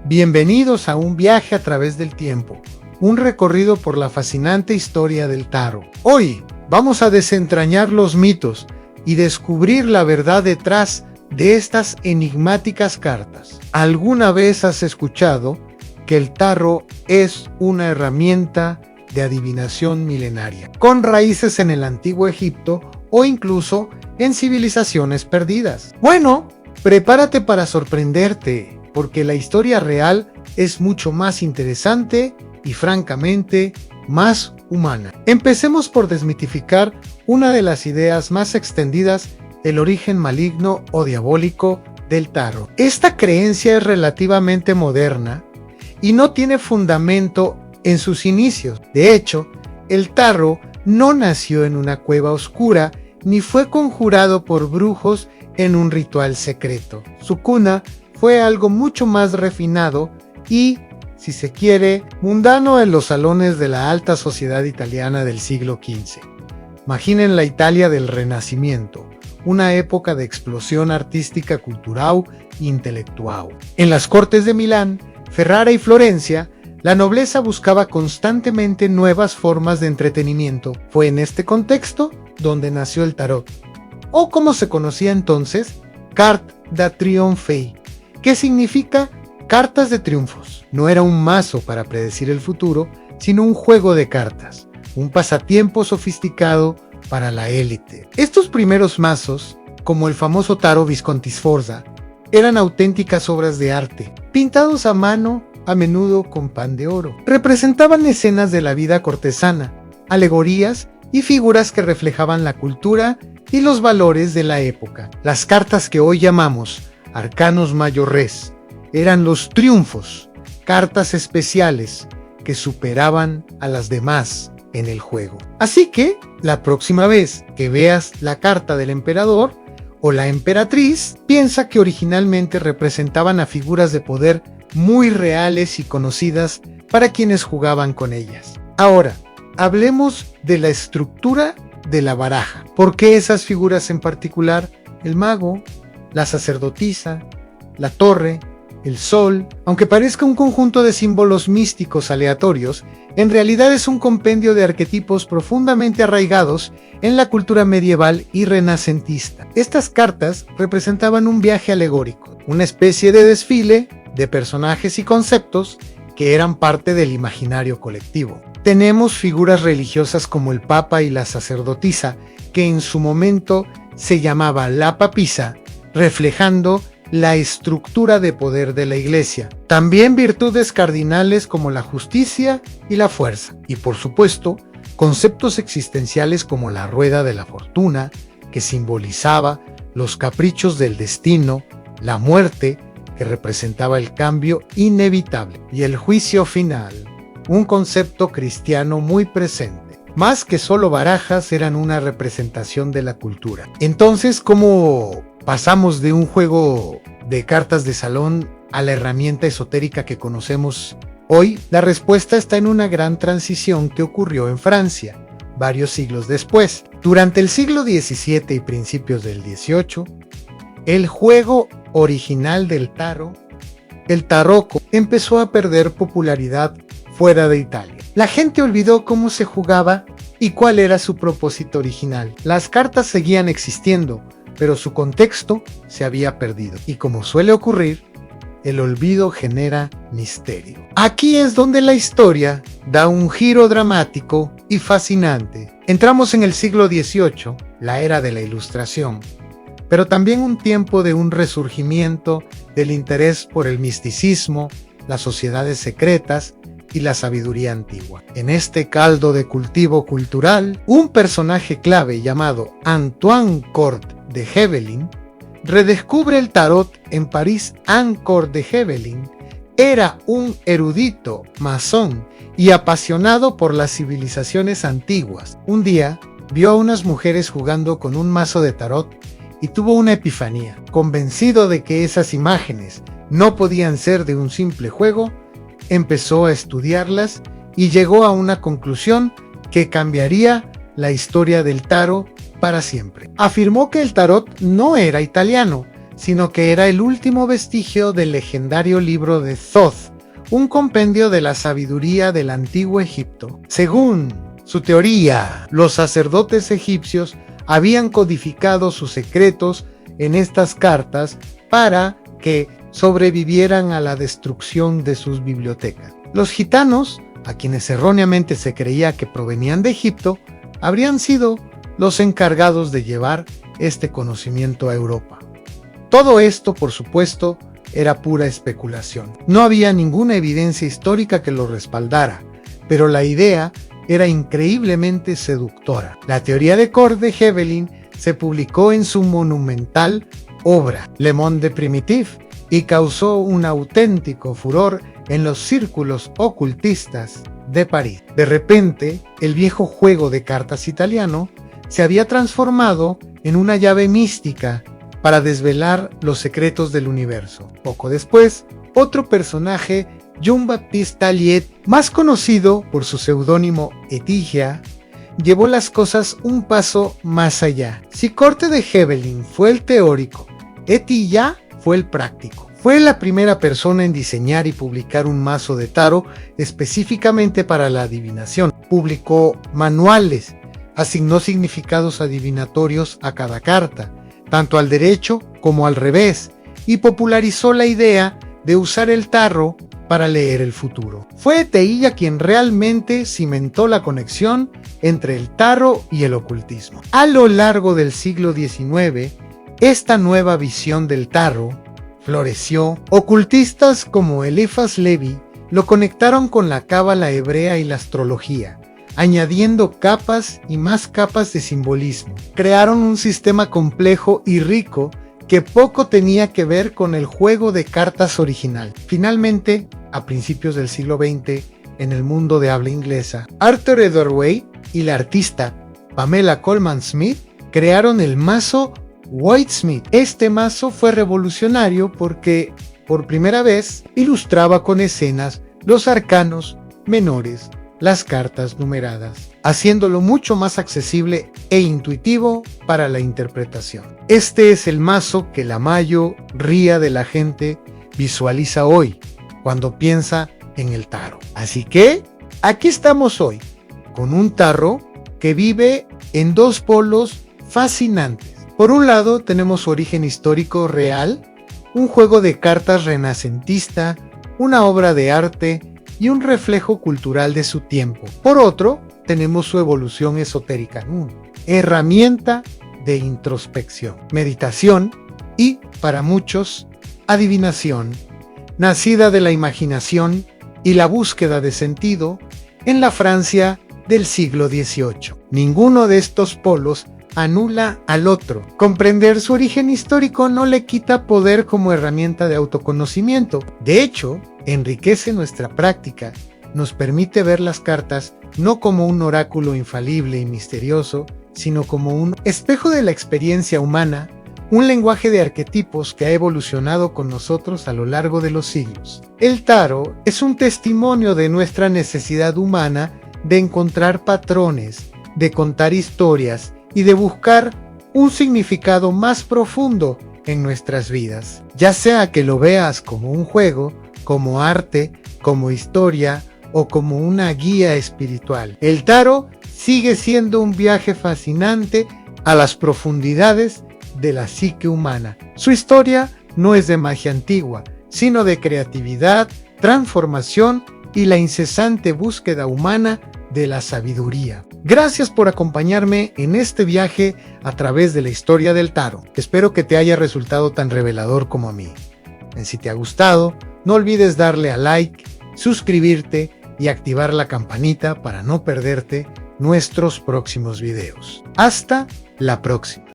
Bienvenidos a un viaje a través del tiempo, un recorrido por la fascinante historia del tarot. Hoy vamos a desentrañar los mitos y descubrir la verdad detrás de estas enigmáticas cartas. ¿Alguna vez has escuchado que el tarot es una herramienta de adivinación milenaria, con raíces en el antiguo Egipto o incluso en civilizaciones perdidas? Bueno, prepárate para sorprenderte, porque la historia real es mucho más interesante y francamente más humana. Empecemos por desmitificar una de las ideas más extendidas del origen maligno o diabólico del tarot. Esta creencia es relativamente moderna y no tiene fundamento en sus inicios. De hecho, el tarot no nació en una cueva oscura ni fue conjurado por brujos en un ritual secreto. Su cuna fue algo mucho más refinado y, si se quiere, mundano en los salones de la alta sociedad italiana del siglo XV. Imaginen la Italia del Renacimiento, una época de explosión artística, cultural e intelectual. En las cortes de Milán, Ferrara y Florencia, la nobleza buscaba constantemente nuevas formas de entretenimiento. Fue en este contexto donde nació el tarot, o como se conocía entonces, Carte da Trionfi, que significa cartas de triunfos. No era un mazo para predecir el futuro, sino un juego de cartas, un pasatiempo sofisticado para la élite. Estos primeros mazos, como el famoso tarot Visconti Sforza, eran auténticas obras de arte, pintados a mano, a menudo con pan de oro. Representaban escenas de la vida cortesana, alegorías y figuras que reflejaban la cultura y los valores de la época. Las cartas que hoy llamamos Arcanos Mayores eran los triunfos, cartas especiales que superaban a las demás en el juego. Así que, la próxima vez que veas la carta del emperador o la emperatriz, piensa que originalmente representaban a figuras de poder muy reales y conocidas para quienes jugaban con ellas. Ahora, hablemos de la estructura de la baraja. ¿Por qué esas figuras en particular? El mago, la sacerdotisa, la torre, el sol. Aunque parezca un conjunto de símbolos místicos aleatorios, en realidad es un compendio de arquetipos profundamente arraigados en la cultura medieval y renacentista. Estas cartas representaban un viaje alegórico, una especie de desfile de personajes y conceptos que eran parte del imaginario colectivo. Tenemos figuras religiosas como el Papa y la sacerdotisa, que en su momento se llamaba la papisa, reflejando la estructura de poder de la Iglesia. También virtudes cardinales como la justicia y la fuerza. Y por supuesto, conceptos existenciales como la rueda de la fortuna, que simbolizaba los caprichos del destino, la muerte, que representaba el cambio inevitable, y el juicio final, un concepto cristiano muy presente. Más que solo barajas, eran una representación de la cultura. Entonces, ¿cómo pasamos de un juego de cartas de salón a la herramienta esotérica que conocemos hoy? La respuesta está en una gran transición que ocurrió en Francia, varios siglos después. Durante el siglo XVII y principios del XVIII, el juego original del tarot, el tarocco, empezó a perder popularidad fuera de Italia. La gente olvidó cómo se jugaba y cuál era su propósito original. Las cartas seguían existiendo, pero su contexto se había perdido. Y como suele ocurrir, el olvido genera misterio. Aquí es donde la historia da un giro dramático y fascinante. Entramos en el siglo XVIII, la era de la Ilustración, pero también un tiempo de un resurgimiento del interés por el misticismo, las sociedades secretas y la sabiduría antigua. En este caldo de cultivo cultural, un personaje clave llamado Antoine Cort de Hebelin redescubre el tarot en París. Cort de Hebelin era un erudito masón y apasionado por las civilizaciones antiguas. Un día vio a unas mujeres jugando con un mazo de tarot y tuvo una epifanía. Convencido de que esas imágenes no podían ser de un simple juego, empezó a estudiarlas y llegó a una conclusión que cambiaría la historia del tarot para siempre. Afirmó que el tarot no era italiano, sino que era el último vestigio del legendario libro de Thoth, un compendio de la sabiduría del antiguo Egipto. Según su teoría, los sacerdotes egipcios habían codificado sus secretos en estas cartas para que sobrevivieran a la destrucción de sus bibliotecas. Los gitanos, a quienes erróneamente se creía que provenían de Egipto, habrían sido los encargados de llevar este conocimiento a Europa. Todo esto, por supuesto, era pura especulación. No había ninguna evidencia histórica que lo respaldara, pero la idea era increíblemente seductora. La teoría de Cord de Hevelin se publicó en su monumental obra Le Monde Primitif y causó un auténtico furor en los círculos ocultistas de París. De repente, el viejo juego de cartas italiano se había transformado en una llave mística para desvelar los secretos del universo. Poco después, otro personaje, Jean-Baptiste Talliet, más conocido por su seudónimo Etigia, llevó las cosas un paso más allá. Si Corte de Hevelin fue el teórico, Etigia fue el práctico. Fue la primera persona en diseñar y publicar un mazo de tarot específicamente para la adivinación. Publicó manuales, asignó significados adivinatorios a cada carta, tanto al derecho como al revés, y popularizó la idea de usar el tarot para leer el futuro. Fue Etigia quien realmente cimentó la conexión entre el tarot y el ocultismo. A lo largo del siglo XIX, esta nueva visión del tarot floreció. Ocultistas como Eliphas Levi lo conectaron con la cábala hebrea y la astrología, añadiendo capas y más capas de simbolismo. Crearon un sistema complejo y rico que poco tenía que ver con el juego de cartas original. Finalmente, a principios del siglo XX, en el mundo de habla inglesa, Arthur Edward Way y la artista Pamela Colman Smith crearon el mazo Whitesmith. Este mazo fue revolucionario porque, por primera vez, ilustraba con escenas los arcanos menores, las cartas numeradas, haciéndolo mucho más accesible e intuitivo para la interpretación. Este es el mazo que la mayoría de la gente visualiza hoy cuando piensa en el tarot. Así que aquí estamos hoy, con un tarot que vive en dos polos fascinantes. Por un lado tenemos su origen histórico real, un juego de cartas renacentista, una obra de arte y un reflejo cultural de su tiempo. Por otro, tenemos su evolución esotérica, herramienta de introspección, meditación y, para muchos, adivinación, nacida de la imaginación y la búsqueda de sentido en la Francia del siglo XVIII. Ninguno de estos polos anula al otro. Comprender su origen histórico no le quita poder como herramienta de autoconocimiento. De hecho, enriquece nuestra práctica, nos permite ver las cartas no como un oráculo infalible y misterioso, sino como un espejo de la experiencia humana, un lenguaje de arquetipos que ha evolucionado con nosotros a lo largo de los siglos. El tarot es un testimonio de nuestra necesidad humana de encontrar patrones, de contar historias y de buscar un significado más profundo en nuestras vidas. Ya sea que lo veas como un juego, como arte, como historia o como una guía espiritual. El tarot sigue siendo un viaje fascinante a las profundidades de la psique humana. Su historia no es de magia antigua, sino de creatividad, transformación y la incesante búsqueda humana de la sabiduría. Gracias por acompañarme en este viaje a través de la historia del tarot. Espero que te haya resultado tan revelador como a mí. Si te ha gustado, no olvides darle a like, suscribirte y activar la campanita para no perderte nuestros próximos videos. Hasta la próxima.